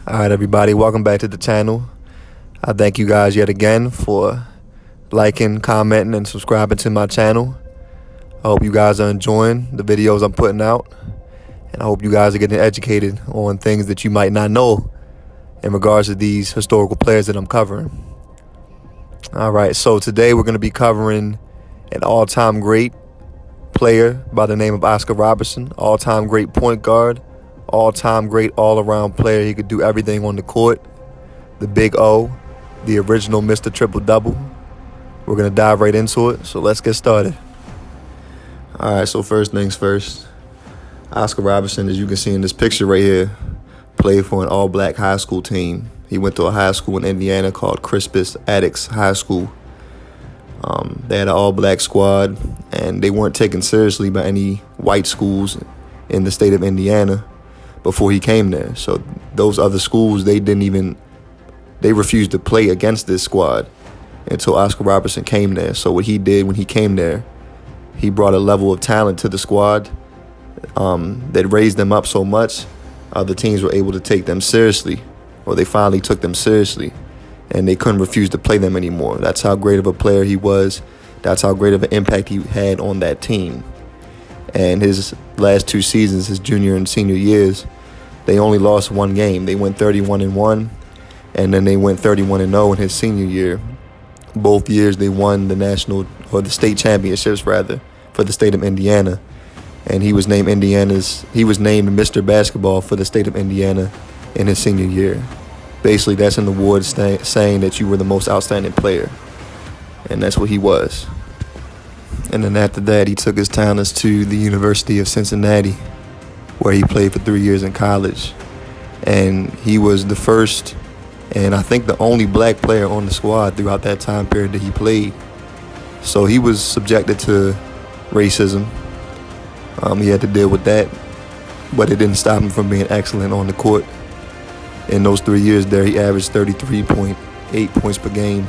All right, everybody, welcome back to the channel. I thank you guys yet again for liking, commenting, and subscribing to my channel. I hope you guys are enjoying the videos I'm putting out, and I hope you guys are getting educated on things that you might not know in regards to these historical players that I'm covering. All right, so today we're going to be covering an all-time great player by the name of Oscar Robertson, all-time great point guard, all-time great all-around player. He could do everything on the court. The Big O, the original Mr. Triple-Double. We're going to dive right into it, so let's get started. All right, so first things first. Oscar Robertson, as you can see in this picture right here, played for an all-black high school team. He went to a high school in Indiana called Crispus Attucks High School. They had an all-black squad, and they weren't taken seriously by any white schools in the state of Indiana before he came there. So those other schools, they refused to play against this squad until Oscar Robertson came there. So what he did when he came there, he brought a level of talent to the squad that raised them up so much, other teams were able to take them seriously, or they finally took them seriously, and they couldn't refuse to play them anymore. That's how great of a player he was. That's how great of an impact he had on that team. And his last two seasons, his junior and senior years, they only lost one game. They went 31-1, and then they went 31-0 in his senior year. Both years they won the the state championships rather, for the state of Indiana. And he was named Mr. Basketball for the state of Indiana in his senior year. Basically, that's an award saying that you were the most outstanding player. And that's what he was. And then after that, he took his talents to the University of Cincinnati, where he played for 3 years in college. And he was the first, and I think the only black player on the squad throughout that time period that he played. So he was subjected to racism. He had to deal with that, but it didn't stop him from being excellent on the court. In those 3 years there, he averaged 33.8 points per game.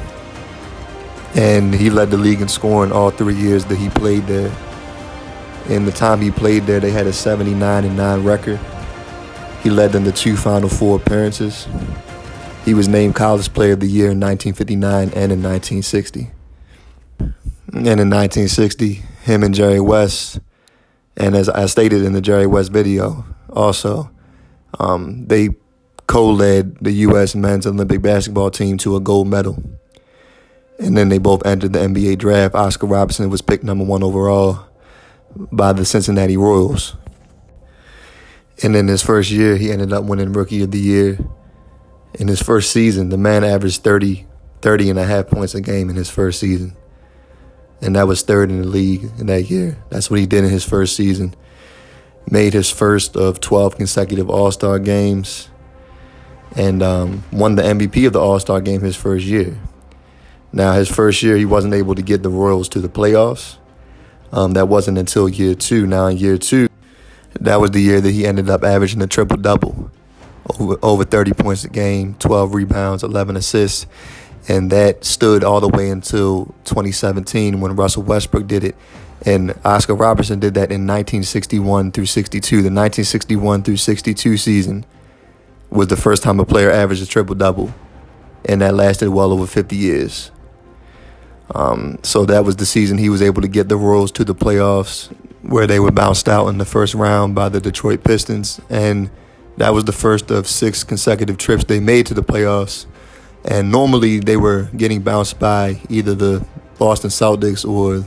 And he led the league in scoring all 3 years that he played there. In the time he played there, they had a 79-9 record. He led them to 2 Final Four appearances. He was named College Player of the Year in 1959 and in 1960. And in 1960, him and Jerry West, and as I stated in the Jerry West video also, they co-led the U.S. men's Olympic basketball team to a gold medal. And then they both entered the NBA draft. Oscar Robertson was picked number 1 overall by the Cincinnati Royals. And in his first year, he ended up winning Rookie of the Year. In his first season, the man averaged 30.5 points a game in his first season. And that was 3rd in the league in that year. That's what he did in his first season. Made his first of 12 consecutive All-Star games. And won the MVP of the All-Star game his first year. Now, his first year, he wasn't able to get the Royals to the playoffs. That wasn't until year 2. Now, in year 2, that was the year that he ended up averaging a triple-double. Over 30 points a game, 12 rebounds, 11 assists. And that stood all the way until 2017 when Russell Westbrook did it. And Oscar Robertson did that in 1961 through 62. The 1961 through 62 season was the first time a player averaged a triple-double. And that lasted well over 50 years. So that was the season he was able to get the Royals to the playoffs, where they were bounced out in the first round by the Detroit Pistons. And that was the first of 6 consecutive trips they made to the playoffs. And normally they were getting bounced by either the Boston Celtics or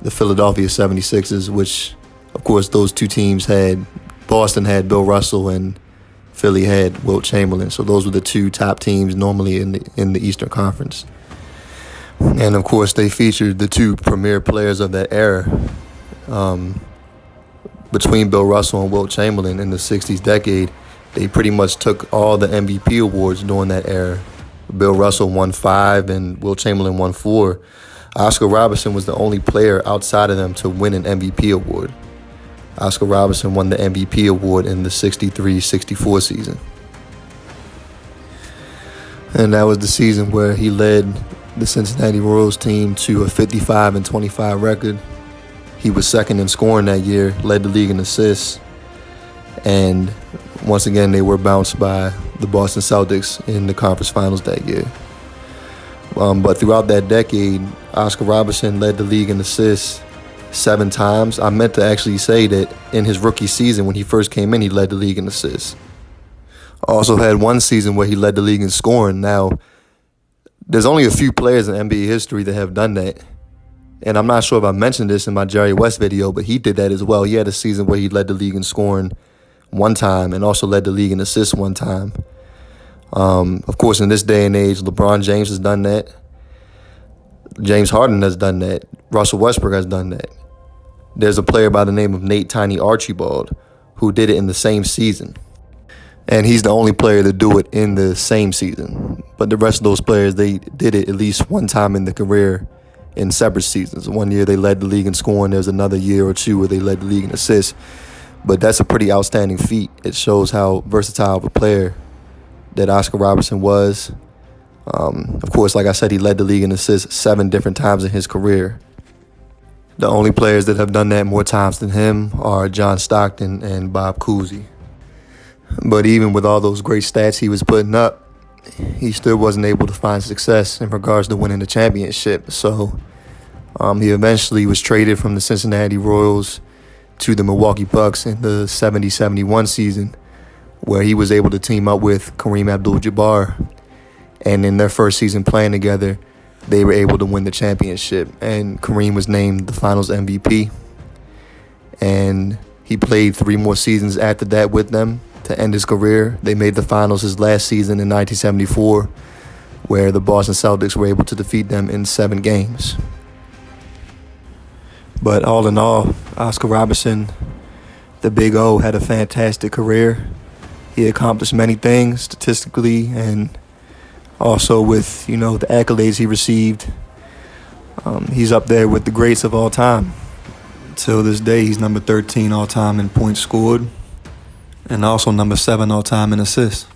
the Philadelphia 76ers, which, of course, those two teams had, Boston had Bill Russell and Philly had Wilt Chamberlain. So those were the 2 top teams normally in the Eastern Conference. And, of course, they featured the 2 premier players of that era. Between Bill Russell and Wilt Chamberlain in the 60s decade, they pretty much took all the MVP awards during that era. Bill Russell won 5 and Wilt Chamberlain won 4. Oscar Robertson was the only player outside of them to win an MVP award. Oscar Robertson won the MVP award in the 63-64 season. And that was the season where he led the Cincinnati Royals team to a 55-25 record. He was second in scoring that year, led the league in assists, and once again they were bounced by the Boston Celtics in the conference finals that year. But throughout that decade, Oscar Robertson led the league in assists 7 times. I meant to actually say that in his rookie season, when he first came in, he led the league in assists. Also had one season where he led the league in scoring. Now, there's only a few players in NBA history that have done that. And I'm not sure if I mentioned this in my Jerry West video, but he did that as well. He had a season where he led the league in scoring 1 time and also led the league in assists 1 time. Of course, in this day and age, LeBron James has done that. James Harden has done that. Russell Westbrook has done that. There's a player by the name of Nate Tiny Archibald who did it in the same season. And he's the only player to do it in the same season. But the rest of those players, they did it at least 1 time in their career in separate seasons. One year they led the league in scoring. There's another year or 2 where they led the league in assists. But that's a pretty outstanding feat. It shows how versatile of a player that Oscar Robertson was. Of course, like I said, he led the league in assists 7 different times in his career. The only players that have done that more times than him are John Stockton and Bob Cousy. But even with all those great stats he was putting up, he still wasn't able to find success in regards to winning the championship. So he eventually was traded from the Cincinnati Royals to the Milwaukee Bucks in the 70-71 season, where he was able to team up with Kareem Abdul-Jabbar. And in their first season playing together, they were able to win the championship. And Kareem was named the Finals MVP. And he played 3 more seasons after that with them to end his career. They made the finals his last season in 1974, where the Boston Celtics were able to defeat them in 7 games. But all in all, Oscar Robertson, the Big O, had a fantastic career. He accomplished many things statistically and also with, the accolades he received. He's up there with the greats of all time. Till this day, he's number 13 all time in points scored and also number 7 all time in assists.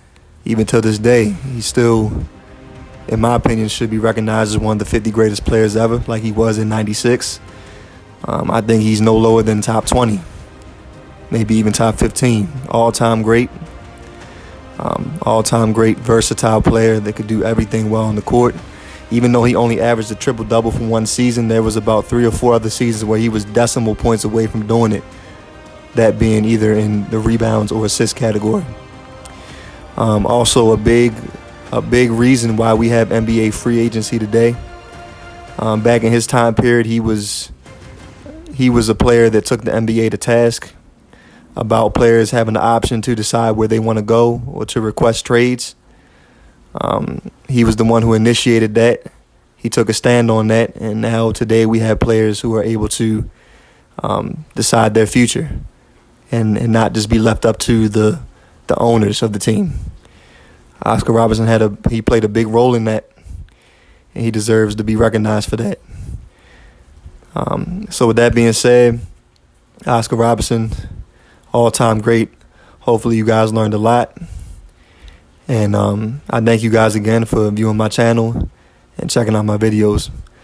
Even till this day, he still, in my opinion, should be recognized as one of the 50 greatest players ever, like he was in '96. I think he's no lower than top 20, maybe even top 15. All-time great. All-time great, versatile player that could do everything well on the court. Even though he only averaged a triple-double for 1 season, there was about 3 or 4 other seasons where he was decimal points away from doing it, that being either in the rebounds or assist category. Also a big reason why we have NBA free agency today. Back in his time period, he was a player that took the NBA to task about players having the option to decide where they want to go or to request trades. He was the one who initiated that. He took a stand on that, and now today we have players who are able to decide their future and not just be left up to the owners of the team. Oscar Robertson he played a big role in that, and he deserves to be recognized for that. So with that being said, Oscar Robertson, all-time great. Hopefully you guys learned a lot. And I thank you guys again for viewing my channel and checking out my videos.